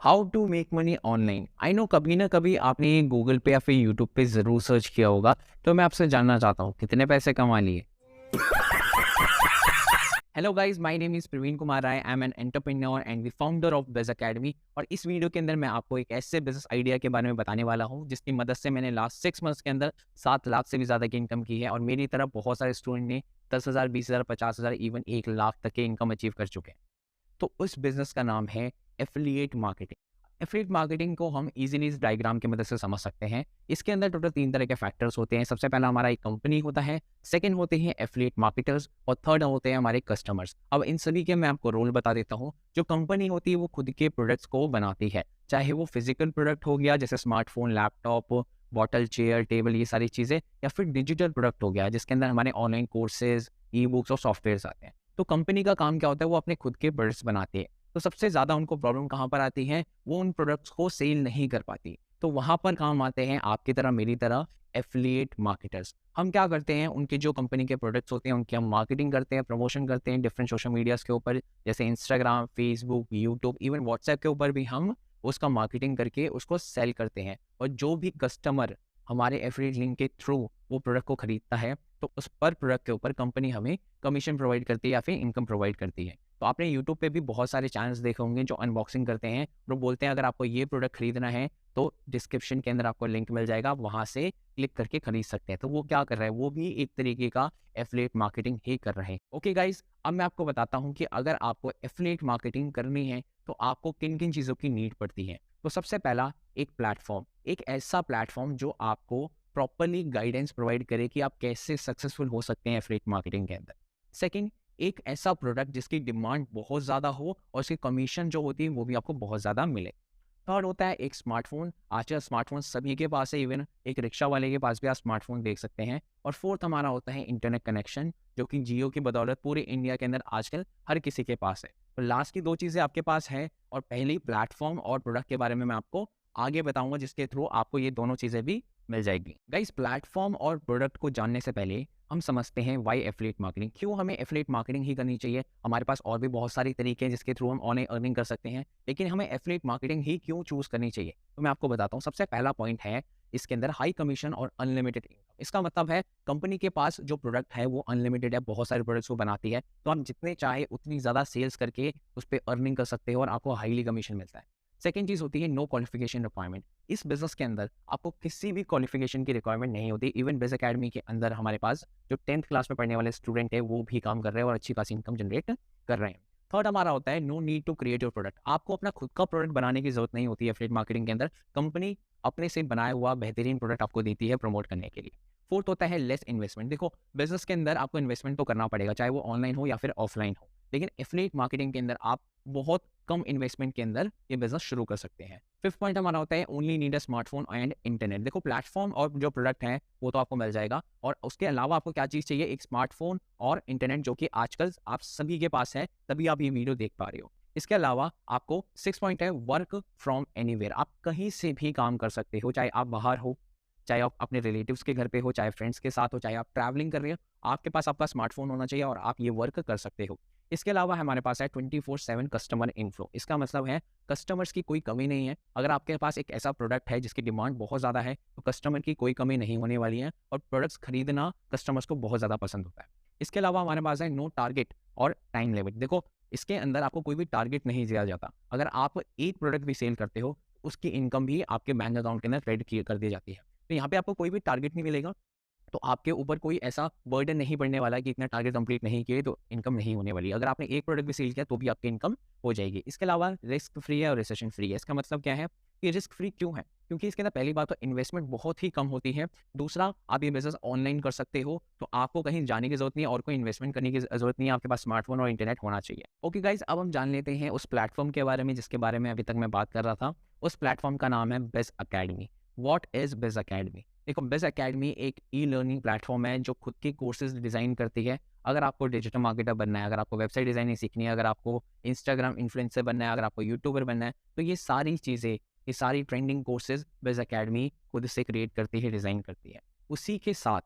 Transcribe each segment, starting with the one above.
How to make money online. I know कभी ना कभी आपने गूगल पे या फिर यूट्यूब पे ज़रूर सर्च किया होगा। तो मैं आपसे जानना चाहता हूँ कितने पैसे कमा लिए। Hello guys, my name is Praveen Kumar Rai. I am an entrepreneur and the founder of Biz academy. और इस वीडियो के अंदर मैं आपको एक ऐसे बिजनेस आइडिया के बारे में बताने वाला हूँ जिसकी मदद से मैंने लास्ट 6 मंथ्स के अंदर 7 लाख से भी ज़्यादा की इनकम की है। और मेरी तरह बहुत सारे स्टूडेंट ने 10,000, 20,000, 50,000, इवन 1 लाख तक के इनकम अचीव कर चुके हैं। तो उस बिज़नेस का नाम है एफ़िलिएट मार्केटिंग। एफ़िलिएट मार्केटिंग को हम ईज़िली इस डायग्राम की मदद से समझ सकते हैं। इसके अंदर टोटल 3 तरह के फैक्टर्स होते हैं। सबसे पहला हमारा एक कंपनी होता है, सेकंड होते हैं एफ़िलिएट मार्केटर्स और थर्ड होते हैं हमारे कस्टमर्स। अब इन सभी के मैं आपको रोल बता देता हूँ। जो कंपनी होती है वो खुद के प्रोडक्ट्स को बनाती है, चाहे वो फ़िज़िकल प्रोडक्ट हो गया जैसे smartphone, laptop, bottle, chair, table, ये सारी चीज़ें, या फिर डिजिटल प्रोडक्ट हो गया जिसके अंदर हमारे ऑनलाइन कोर्सेज़, ई-बुक्स और सॉफ्टवेयर्स आते हैं। तो कंपनी का काम क्या होता है, वो अपने खुद के प्रोडक्ट्स बनाती है। तो सबसे ज़्यादा उनको प्रॉब्लम कहाँ पर आती है, वो उन प्रोडक्ट्स को सेल नहीं कर पाती। तो वहाँ पर काम आते हैं आपकी तरह मेरी तरह एफ़िलिएट मार्केटर्स। हम क्या करते हैं, उनके जो कंपनी के प्रोडक्ट्स होते हैं उनकी हम मार्केटिंग करते हैं, प्रमोशन करते हैं डिफरेंट सोशल मीडियाज़ के ऊपर, जैसे Instagram, Facebook, YouTube, even WhatsApp के ऊपर भी हम उसका मार्केटिंग करके उसको सेल करते हैं। और जो भी कस्टमर हमारे एफ़िलिएट लिंक के थ्रू वो प्रोडक्ट को खरीदता है, तो उस पर प्रोडक्ट के ऊपर कंपनी हमें कमीशन प्रोवाइड करती है या फिर इनकम प्रोवाइड करती है। तो आपने यूट्यूब पे भी बहुत सारे चैनल्स देखे होंगे जो अनबॉक्सिंग करते हैं। वो बोलते हैं अगर आपको ये प्रोडक्ट खरीदना है तो डिस्क्रिप्शन के अंदर आपको लिंक मिल जाएगा, आप वहाँ से क्लिक करके खरीद सकते हैं। तो वो क्या कर रहा है, वो भी एक तरीके का एफिलिएट मार्केटिंग ही कर रहे हैं। ओके गाइस, अब मैं आपको बताता हूँ कि अगर आपको एफिलिएट मार्केटिंग करनी है तो आपको किन किन चीज़ों की नीड पड़ती है। तो सबसे पहला, एक प्लेटफॉर्म, एक ऐसा प्लेटफॉर्म जो आपको प्रॉपरली गाइडेंस प्रोवाइड करे कि आप कैसे सक्सेसफुल हो सकते हैं एफिलिएट मार्केटिंग के अंदर। सेकंड, एक ऐसा प्रोडक्ट जिसकी डिमांड बहुत ज़्यादा हो और उसकी कमीशन जो होती है वो भी आपको बहुत ज़्यादा मिले। थर्ड होता है एक स्मार्टफ़ोन। आजकल स्मार्टफ़ोन सभी के पास है, इवन एक रिक्शा वाले के पास भी आप स्मार्टफ़ोन देख सकते हैं। और फोर्थ हमारा होता है इंटरनेट कनेक्शन, जो कि जियो की बदौलत पूरे इंडिया के अंदर आजकल हर किसी के पास है। तो लास्ट की 2 चीज़ें आपके पास हैं, और पहली प्लेटफ़ॉर्म और प्रोडक्ट के बारे में मैं आपको आगे बताऊँगा जिसके थ्रू आपको ये दोनों चीज़ें भी मिल जाएगी। गाइस, प्लेटफ़ॉर्म और प्रोडक्ट को जानने से पहले हम समझते हैं व्हाई एफिलिएट मार्केटिंग, क्यों हमें एफिलिएट मार्केटिंग ही करनी चाहिए। हमारे पास और भी बहुत सारे तरीके हैं जिसके थ्रू हम ऑनलाइन अर्निंग कर सकते हैं, लेकिन हमें एफिलिएट मार्केटिंग ही क्यों चूज़ करनी चाहिए। तो मैं आपको बताता हूँ। सबसे पहला पॉइंट है इसके अंदर हाई कमीशन और अनलिमिटेड इनकम। इसका मतलब है कंपनी के पास जो प्रोडक्ट है वो अनलिमिटेड है, बहुत सारे प्रोडक्ट्स वो बनाती है, तो आप जितने चाहे उतनी ज़्यादा सेल्स करके उस पे अर्निंग कर सकते हो और आपको हाईली कमीशन मिलता है। सेकंड चीज़ होती है नो क्वालिफिकेशन रिक्वायरमेंट। इस बिज़नेस के अंदर आपको किसी भी क्वालिफिकेशन की रिक्वायरमेंट नहीं होती। इवन बिज़ अकेडमी के अंदर हमारे पास जो 10th क्लास में पढ़ने वाले स्टूडेंट है वो भी काम कर रहे हैं और अच्छी खासी इनकम जनरेट कर रहे हैं। थर्ड हमारा होता है no need to create your product. आपको अपना खुद का प्रोडक्ट बनाने की जरूरत नहीं होती है एफिलिएट मार्केटिंग के अंदर। कंपनी अपने से बनाया हुआ बेहतरीन प्रोडक्ट आपको देती है प्रमोट करने के लिए। फोर्थ होता है लेस इन्वेस्टमेंट। देखो, बिजनेस के अंदर आपको इन्वेस्टमेंट तो करना पड़ेगा, चाहे वो ऑनलाइन हो या फिर ऑफलाइन हो, लेकिन एफिलिएट मार्केटिंग के अंदर आप बहुत कम इन्वेस्टमेंट के अंदर ये बिजनेस शुरू कर सकते हैं। फिफ्थ पॉइंट हमारा होता है only need a smartphone and internet. देखो, प्लेटफॉर्म और जो प्रोडक्ट है वो तो आपको मिल जाएगा, और उसके अलावा आपको क्या चीज़ चाहिए, एक स्मार्टफोन और इंटरनेट, जो कि आजकल आप सभी के पास है, तभी आप ये वीडियो देख पा रहे हो। इसके अलावा आपको सिक्स पॉइंट है वर्क फ्रॉम एनीवेयर। आप कहीं से भी काम कर सकते हो, चाहे आप बाहर हो, चाहे आप अपने रिलेटिव्स के घर पे हो, चाहे फ्रेंड्स के साथ हो, चाहे आप ट्रैवलिंग कर रहे हो, आपके पास आपका स्मार्टफोन होना चाहिए और आप ये वर्क कर सकते हो। इसके अलावा हमारे पास है 24/7 कस्टमर इनफ्लो। इसका मतलब है कस्टमर्स की कोई कमी नहीं है। अगर आपके पास एक ऐसा प्रोडक्ट है जिसकी डिमांड बहुत ज़्यादा है, तो कस्टमर की कोई कमी नहीं होने वाली है, और प्रोडक्ट्स खरीदना कस्टमर्स को बहुत ज़्यादा पसंद होता है। इसके अलावा हमारे पास है नो टारगेट और टाइम लिमिट। देखो, इसके अंदर आपको कोई भी टारगेट नहीं दिया जाता। अगर आप एक प्रोडक्ट भी सेल करते हो, उसकी इनकम भी आपके बैंक अकाउंट के अंदर क्रेडिट कर दी जाती है। तो यहाँ पे आपको कोई भी टारगेट नहीं मिलेगा, तो आपके ऊपर कोई ऐसा बर्डन नहीं पड़ने वाला है कि इतना टारगेट कंप्लीट नहीं किए तो इनकम नहीं होने वाली है। अगर आपने एक प्रोडक्ट भी सेल किया तो भी आपकी इनकम हो जाएगी। इसके अलावा रिस्क फ्री है और रिसेशन फ्री है। इसका मतलब क्या है, कि रिस्क फ्री क्यों है, क्योंकि इसके अंदर पहली बात तो इन्वेस्टमेंट बहुत ही कम होती है। दूसरा, आप ये बिजनेस ऑनलाइन कर सकते हो, तो आपको कहीं जाने की जरूरत नहीं है और कोई इन्वेस्टमेंट करने की जरूरत नहीं है। आपके पास स्मार्टफोन और इंटरनेट होना चाहिए। ओके गाइज, अब हम जान लेते हैं उस प्लेटफॉर्म के बारे में जिसके बारे में अभी तक मैं बात कर रहा था। उस प्लेटफॉर्म का नाम है बिज अकेडमी। वॉट इज बिज अकेडमी? देखो, बिज अकेडमी एक ई लर्निंग प्लेटफॉर्म है जो खुद के कोर्सेज डिज़ाइन करती है। अगर आपको डिजिटल मार्केटर बनना है, अगर आपको वेबसाइट डिज़ाइनिंग सीखनी है, अगर आपको इंस्टाग्राम इन्फ्लुएंसर बनना है, अगर आपको यूट्यूबर बनना है, तो ये सारी चीज़ें, ये सारी ट्रेंडिंग कोर्सेज बिज अकेडमी खुद से क्रिएट करती है, डिज़ाइन करती है। उसी के साथ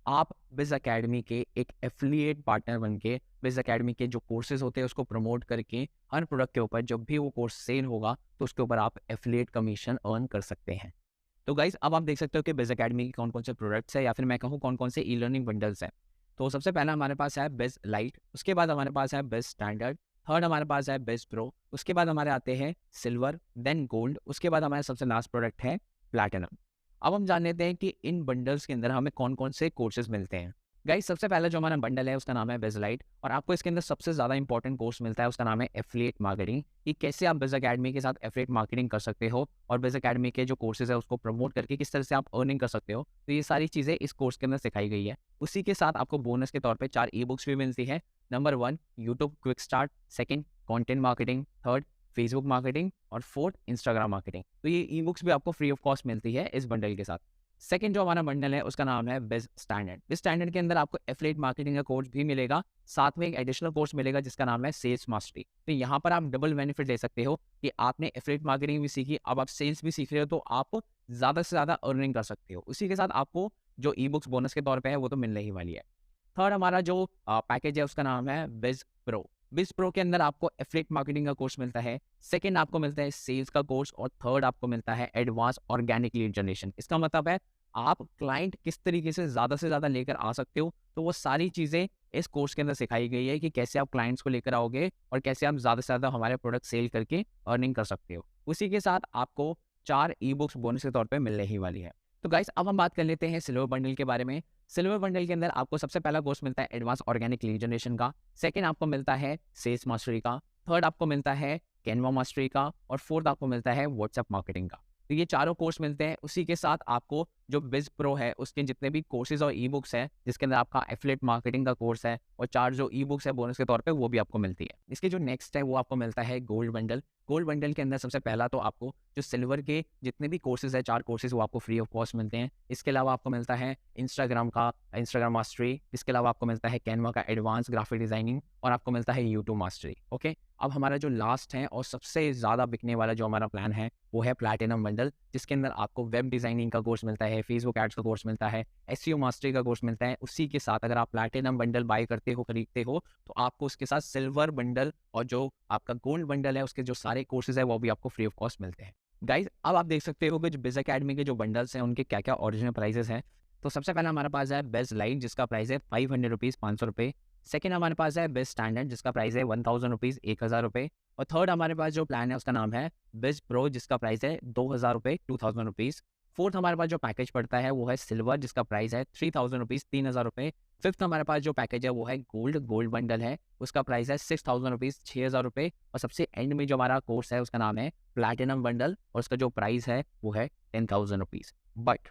आप बिज़ अकेडमी के एक एफिलिएट पार्टनर बन के बिज़ अकेडमी के जो कोर्सेज़ होते हैं उसको प्रमोट करके हर प्रोडक्ट के ऊपर जब भी वो कोर्स सेल होगा तो उसके ऊपर आप एफिलिएट कमीशन अर्न कर सकते हैं। तो गाइज़ अब आप देख सकते हो कि बिज़ अकेडमी के कौन-कौन से प्रोडक्ट्स हैं या फिर मैं कहूँ कौन-कौन से ई-लर्निंग बंडल्स हैं। तो सबसे पहला हमारे पास है बिज़ लाइट, उसके बाद हमारे पास है बिज़ स्टैंडर्ड, थर्ड हमारे पास है बिज़ प्रो, उसके बाद हमारे आते हैं सिल्वर, देन गोल्ड, उसके बाद हमारा सबसे लास्ट प्रोडक्ट है प्लैटिनम। अब हम जान लेते हैं कि इन बंडल्स के अंदर हमें कौन-कौन से कोर्सेज़ मिलते हैं। गाइस सबसे पहला जो हमारा बंडल है उसका नाम है बिज़ लाइट और आपको इसके अंदर सबसे ज़्यादा इंपॉर्टेंट कोर्स मिलता है उसका नाम है एफिलिएट मार्केटिंग, कि कैसे आप बिज़ अकेडमी के साथ एफिलिएट मार्केटिंग कर सकते हो और बिज़ अकेडमी के जो कोर्सेज़ है उसको प्रमोट करके किस तरह से आप अर्निंग कर सकते हो। तो ये सारी चीज़ें इस कोर्स के अंदर सिखाई गई है। उसी के साथ आपको बोनस के तौर पे 4 ई-बुक्स भी मिलती है। Number 1 YouTube quick start, second content marketing, third Facebook marketing और फोर्थ इंस्टाग्राम मार्केटिंग। तो ये ई-बुक्स भी आपको फ्री ऑफ कॉस्ट मिलती है इस बंडल के साथ। सेकंड जो हमारा बंडल है उसका नाम है बिज़ स्टैंडर्ड। बिज़ स्टैंडर्ड के अंदर आपको एफिलिएट मार्केटिंग का कोर्स भी मिलेगा, साथ में एक एडिशनल कोर्स मिलेगा जिसका नाम है सेल्स मास्टरी। तो यहाँ पर आप डबल बेनिफिट ले सकते हो कि आपने एफिलिएट मार्केटिंग भी सीखी, अब आप सेल्स भी सीख रहे हो तो आप ज़्यादा से ज़्यादा अर्निंग कर सकते हो। उसी के साथ आपको जो ई बुक्स बोनस के तौर पे है वो तो मिलने ही वाली है। थर्ड हमारा जो पैकेज है उसका नाम है बिज़ प्रो। बिज़ प्रो के अंदर आपको एफिलिएट मार्केटिंग का कोर्स मिलता है, सेकंड आपको मिलता है सेल्स का कोर्स और थर्ड आपको मिलता है एडवांस ऑर्गेनिक लीड जनरेशन। इसका मतलब है आप क्लाइंट किस तरीके से ज़्यादा लेकर आ सकते हो, तो वो सारी चीज़ें इस कोर्स के अंदर सिखाई गई है कि कैसे आप क्लाइंट्स को लेकर आओगे और कैसे आप ज़्यादा से ज़्यादा हमारे प्रोडक्ट सेल करके अर्निंग कर सकते हो। उसी के साथ आपको 4 ई-बुक्स बोनस के तौर पे मिलने ही वाली है। तो गाइस अब हम बात कर लेते हैं सिल्वर बंडल के बारे में। सिल्वर बंडल के अंदर आपको सबसे पहला कोर्स मिलता है एडवांस ऑर्गेनिक लीड जनरेशन का, सेकंड आपको मिलता है सेल्स मास्टरी का, थर्ड आपको मिलता है कैनवा मास्टरी का और फोर्थ आपको मिलता है व्हाट्सएप मार्केटिंग का। तो ये चारों कोर्स मिलते हैं। उसी के साथ आपको जो बिज़ प्रो है उसके जितने भी कोर्सेज़ और ई-बुक्स हैं जिसके अंदर आपका एफिलिएट मार्केटिंग का कोर्स है और 4 जो ई-बुक्स है बोनस के तौर पे वो भी आपको मिलती है। इसके जो नेक्स्ट है वो आपको मिलता है गोल्ड बंडल। गोल्ड बंडल के अंदर सबसे पहला तो आपको जो सिल्वर के जितने भी कोर्सेज़ है 4 कोर्सेज़ वो आपको फ्री ऑफ कॉस्ट मिलते हैं। इसके अलावा आपको मिलता है इंस्टाग्राम मास्टरी, इसके अलावा आपको मिलता है कैनवा का एडवांस ग्राफिक डिज़ाइनिंग और आपको मिलता है यूट्यूब मास्टरी। ओके, अब हमारा जो लास्ट है और सबसे ज़्यादा बिकने वाला जो हमारा प्लान है वो है प्लैटिनम बंडल, जिसके अंदर आपको वेब डिज़ाइनिंग का कोर्स मिलता है, फेसबुक एड्स का कोर्स मिलता है, एसईओ मास्टरी का कोर्स मिलता है। उसी के साथ अगर आप प्लैटिनम बंडल बाय करते हो, खरीदते हो, तो आपको उसके साथ सिल्वर बंडल और जो आपका गोल्ड बंडल है उसके जो सारे कोर्सेज़ है वो भी आपको फ्री ऑफ कॉस्ट मिलते हैं। गाइज़ अब आप देख सकते हो कि जो बिज़ अकेडमी के जो बंडल्स हैं उनके क्या-क्या ओरिजिनल प्राइसेज़ हैं। तो सबसे पहला हमारे पास है बिज़ लाइट जिसका प्राइस है ₹500 ₹500। सेकंड हमारे पास है बिज़ स्टैंडर्ड जिसका प्राइस है ₹1000 ₹1000 और थर्ड हमारे पास जो प्लान है उसका नाम है बिज़ प्रो जिसका प्राइस है ₹2000 ₹2000। फोर्थ हमारे पास जो पैकेज पड़ता है वो है सिल्वर जिसका प्राइस है ₹3000 ₹3000। फिफ्थ हमारे पास जो पैकेज है वो है गोल्ड बंडल है, उसका प्राइस है ₹6000 ₹6000। और सबसे एंड में जो हमारा कोर्स है उसका नाम है प्लैटिनम बंडल और उसका जो प्राइस है वो है ₹10000। बट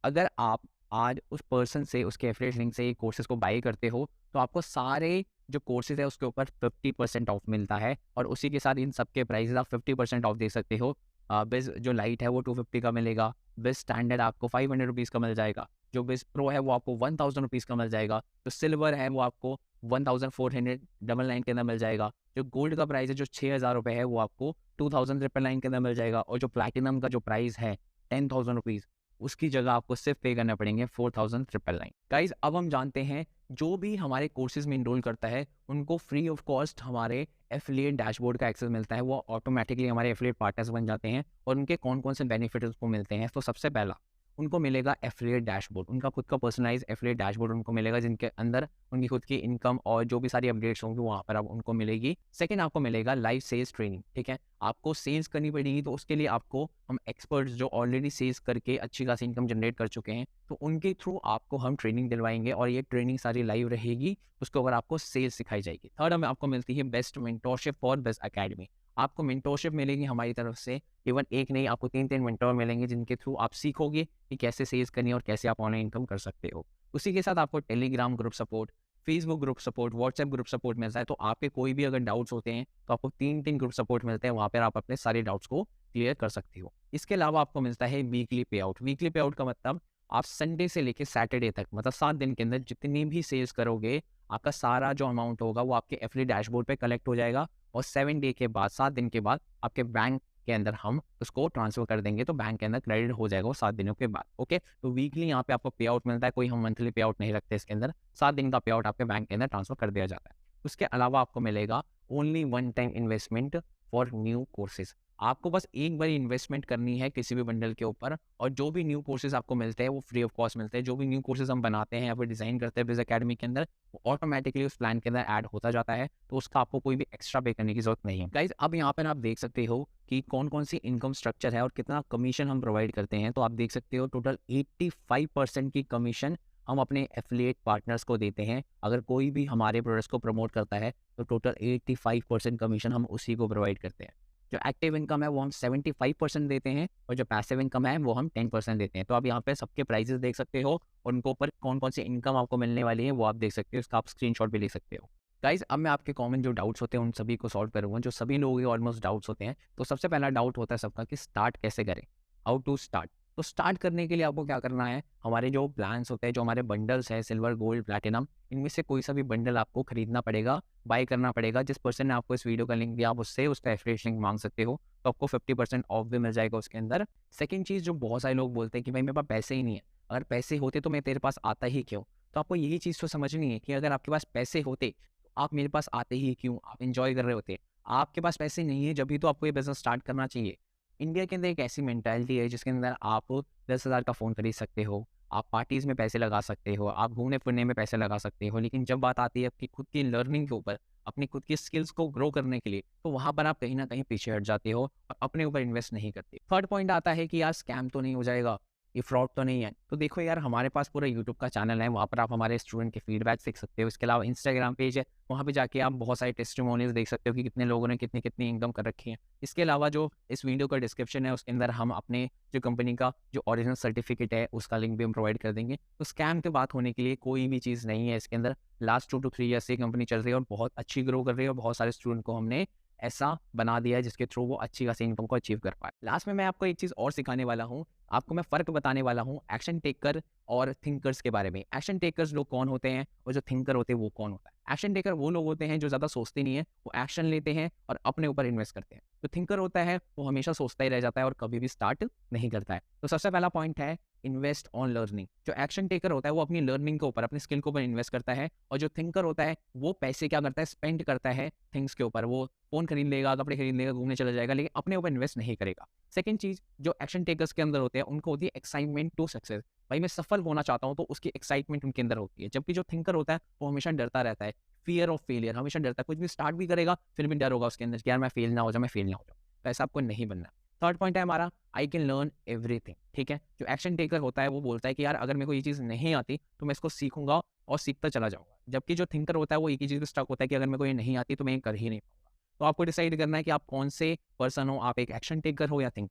अगर आप आज उस पर्सन से उसके एफिलिएट लिंक से ये कोर्सेज़ को बाय करते हो, तो आपको सारे जो कोर्सेज़ है उसके ऊपर 50% ऑफ मिलता है और उसी के साथ इन सबके प्राइसेज़ आप 50% ऑफ दे सकते हो। बिज़ जो लाइट है वो 250 का मिलेगा, बिज़ स्टैंडर्ड आपको ₹500 का मिल जाएगा, जो बिज़ प्रो है वो आपको ₹1000 का मिल जाएगा, जो सिल्वर है वो आपको 1499 के अंदर मिल जाएगा, जो गोल्ड का प्राइस है जो ₹6000 है वो आपको 2999 के अंदर मिल जाएगा और जो प्लैटिनम का जो प्राइस है ₹10,000 उसकी जगह आपको सिर्फ पे करना पड़ेंगे 4999। गाइज अब हम जानते हैं जो भी हमारे कोर्सेज में इनरोल करता है उनको फ्री ऑफ कॉस्ट हमारे एफिलिएट डैशबोर्ड का एक्सेस मिलता है, वो ऑटोमेटिकली हमारे एफिलिएट पार्टनर्स बन जाते हैं और उनके कौन कौन से बेनिफिट उसको मिलते हैं। तो सबसे पहला उनको मिलेगा एफिलिएट डैशबोर्ड, उनका खुद का पर्सनलाइज एफिलिएट डैशबोर्ड उनको मिलेगा जिनके अंदर उनकी खुद की इनकम और जो भी सारी अपडेट्स होंगी वहाँ पर अब उनको मिलेगी। सेकंड आपको मिलेगा लाइव सेल्स ट्रेनिंग, ठीक है, आपको सेल्स करनी पड़ेगी तो उसके लिए आपको हम एक्सपर्ट्स जो ऑलरेडी सेल्स करके अच्छी खासी इनकम जनरेट कर चुके हैं तो उनके थ्रू आपको हम ट्रेनिंग दिलवाएंगे और ये ट्रेनिंग सारी लाइव रहेगी, उसके ऊपर आपको सेल्स सिखाई जाएगी। थर्ड हमें आपको मिलती है best mentorship for best academy, आपको मेंटोरशिप मिलेगी हमारी तरफ से, इवन एक नहीं आपको 3-3 मेंटोर मिलेंगे जिनके थ्रू आप सीखोगे कि कैसे सेल्स करनी है और कैसे आप ऑनलाइन इनकम कर सकते हो। उसी के साथ आपको Telegram group support, Facebook group support, WhatsApp group support मिलता है। तो आपके कोई भी अगर डाउट्स होते हैं तो आपको 3-3 ग्रुप सपोर्ट मिलते हैं, वहाँ पर आप अपने सारे डाउट्स को क्लियर कर सकते हो। इसके अलावा आपको मिलता है वीकली पे आउट। वीकली पे आउट का मतलब आप संडे से लेकर सैटरडे तक मतलब 7 दिन के अंदर जितनी भी सेल्स करोगे आपका सारा जो अमाउंट होगा वो आपके एफिलिएट डैशबोर्ड पे कलेक्ट हो जाएगा और 7 डे के बाद 7 दिन के बाद आपके बैंक के अंदर हम उसको ट्रांसफर कर देंगे, तो बैंक के अंदर क्रेडिट हो जाएगा वो 7 दिनों के बाद। ओके, तो वीकली यहाँ पे आपको पे आउट मिलता है, कोई हम मंथली पे आउट नहीं रखते इसके अंदर, 7 दिन का पे आउट आपके बैंक के अंदर ट्रांसफर कर दिया जाता है। उसके अलावा आपको मिलेगा only one time investment for new courses. आपको बस एक बार इन्वेस्टमेंट करनी है किसी भी बंडल के ऊपर, और जो भी न्यू कोर्सेज आपको मिलते हैं वो फ्री ऑफ कॉस्ट मिलते हैं। जो भी न्यू कोर्सेज हम बनाते हैं या फिर डिजाइन करते हैं बिज अकेडमी के अंदर, वो ऑटोमेटिकली उस प्लान के अंदर ऐड होता जाता है, तो उसका आपको कोई भी एक्स्ट्रा पे करने की जरूरत नहीं है। गाइज, अब यहाँ पर आप देख सकते हो कि कौन कौन सी इनकम स्ट्रक्चर है और कितना कमीशन हम प्रोवाइड करते हैं। तो आप देख सकते हो टोटल 85% की कमीशन हम अपने एफिलिएट पार्टनर्स को देते हैं। अगर कोई भी हमारे प्रोडक्ट्स को प्रमोट करता है तो टोटल 85% कमीशन हम उसी को प्रोवाइड करते हैं। जो एक्टिव इनकम है वो हम 75% देते हैं, और जो पैसिव इनकम है वो हम 10% देते हैं। तो आप यहाँ पे सबके प्राइजेस देख सकते हो, और उनके ऊपर कौन कौन सी इनकम आपको मिलने वाली है वो आप देख सकते हो, उसका आप स्क्रीनशॉट भी ले सकते हो। गाइज, अब मैं आपके कॉमन जो डाउट्स होते हैं उन सभी को सॉल्व करूँगा, जो सभी लोगों के ऑलमोस्ट डाउट्स होते हैं। तो सबसे पहला डाउट होता है सबका कि स्टार्ट कैसे करें, हाउ टू स्टार्ट। तो स्टार्ट करने के लिए आपको क्या करना है, हमारे जो प्लान्स होते हैं, जो हमारे बंडल्स हैं सिल्वर गोल्ड प्लैटिनम, इनमें से कोई सा भी बंडल आपको खरीदना पड़ेगा, बाय करना पड़ेगा। जिस पर्सन ने आपको इस वीडियो का लिंक दिया आप उससे उसका एफिलिएट लिंक मांग सकते हो, तो आपको 50% ऑफ भी मिल जाएगा उसके अंदर। सेकंड चीज़, जो बहुत सारे लोग बोलते हैं कि भाई मेरे पास पैसे ही नहीं है, अगर पैसे होते तो मैं तेरे पास आता ही क्यों। तो आपको यही चीज़ तो समझनी है कि अगर आपके पास पैसे होते तो आप मेरे पास आते ही क्यों, आप इंजॉय कर रहे होते। आपके पास पैसे नहीं है, जब भी तो आपको ये बिजनेस स्टार्ट करना चाहिए। इंडिया के अंदर एक ऐसी मेंटालिटी है जिसके अंदर आप 10,000 का फ़ोन खरीद सकते हो, आप पार्टीज़ में पैसे लगा सकते हो, आप घूमने-फिरने में पैसे लगा सकते हो, लेकिन जब बात आती है आपकी खुद की लर्निंग के ऊपर, अपनी खुद की स्किल्स को ग्रो करने के लिए, तो वहाँ पर आप कहीं न कहीं पीछे हट जाते हो और अपने ऊपर इन्वेस्ट नहीं करते। थर्ड पॉइंट आता है कि यार स्कैम तो नहीं हो जाएगा, ये फ्रॉड तो नहीं है। तो देखो यार, हमारे पास पूरा यूट्यूब का चैनल है, वहाँ पर आप हमारे स्टूडेंट के फीडबैक सीख सकते हो। इसके अलावा इंस्टाग्राम पेज है, वहाँ पे जाके आप बहुत सारे टेस्टिमोनियल्स देख सकते हो कि कितने लोगों ने कितनी-कितनी इनकम कर रखी है। इसके अलावा जो इस वीडियो का डिस्क्रिप्शन है उसके अंदर हम अपने जो कंपनी का जो ओरिजिनल सर्टिफिकेट है उसका लिंक भी हम प्रोवाइड कर देंगे। तो स्कैम की बात होने के लिए कोई भी चीज़ नहीं है इसके अंदर। लास्ट 2 to 3 ईयर से कंपनी चल रही है और बहुत अच्छी ग्रो कर रही है, और बहुत सारे स्टूडेंट को हमने ऐसा बना दिया है जिसके थ्रू वो अच्छी खासी इनकम को अचीव कर पाए। लास्ट में मैं आपको एक चीज़ और सिखाने वाला हूँ, आपको मैं फ़र्क बताने वाला हूँ एक्शन टेकर और थिंकर्स के बारे में। एक्शन टेकर्स लोग कौन होते हैं और जो थिंकर होते हैं वो कौन होता है। एक्शन टेकर वो लोग होते हैं जो ज़्यादा सोचते नहीं है, वो एक्शन लेते हैं और अपने ऊपर इन्वेस्ट करते हैं। जो थिंकर होता है वो हमेशा सोचता ही रह जाता है और कभी भी स्टार्ट नहीं करता है। तो सबसे पहला पॉइंट है इन्वेस्ट ऑन लर्निंग। जो एक्शन टेकर होता है वो अपनी लर्निंग के ऊपर, अपनी स्किल के ऊपर इन्वेस्ट करता है, और जो थिंकर होता है वो पैसे क्या करता है, स्पेंड करता है थिंग्स के ऊपर। वो फ़ोन खरीद लेगा, कपड़े खरीद लेगा, घूमने चला जाएगा, लेकिन अपने ऊपर इन्वेस्ट नहीं करेगा। सेकंड चीज़, जो एक्शन टेकर्स के अंदर होते हैं उनको होती है एक्साइटमेंट टू सक्सेस। भाई मैं सफल होना चाहता हूँ, तो उसकी एक्साइटमेंट उनके अंदर होती है। जबकि जो थिंकर होता है वो हमेशा डरता रहता है, फियर ऑफ फेलियर, हमेशा डरता है। कुछ भी स्टार्ट भी करेगा फिर भी डर होगा उसके अंदर कि यार मैं फेल ना हो जाऊँ, मैं फेल ना हो जाऊँ। तो ऐसा आपको नहीं बनना। थर्ड पॉइंट है हमारा आई कैन लर्न एवरीथिंग। ठीक है, जो एक्शन टेकर होता है वो बोलता है कि यार अगर मेरे को ये चीज़ नहीं आती तो मैं इसको सीखूंगा और सीखता चला जाऊंगा। जबकि जो थिंकर होता है वो एक ही चीज़ पे स्टक होता है कि अगर मेरे को ये नहीं आती तो मैं ये कर ही नहीं पाऊंगा। तो आपको डिसाइड करना है कि आप कौन से पर्सन हो, आप एक एक्शन टेकर हो या थिंकर।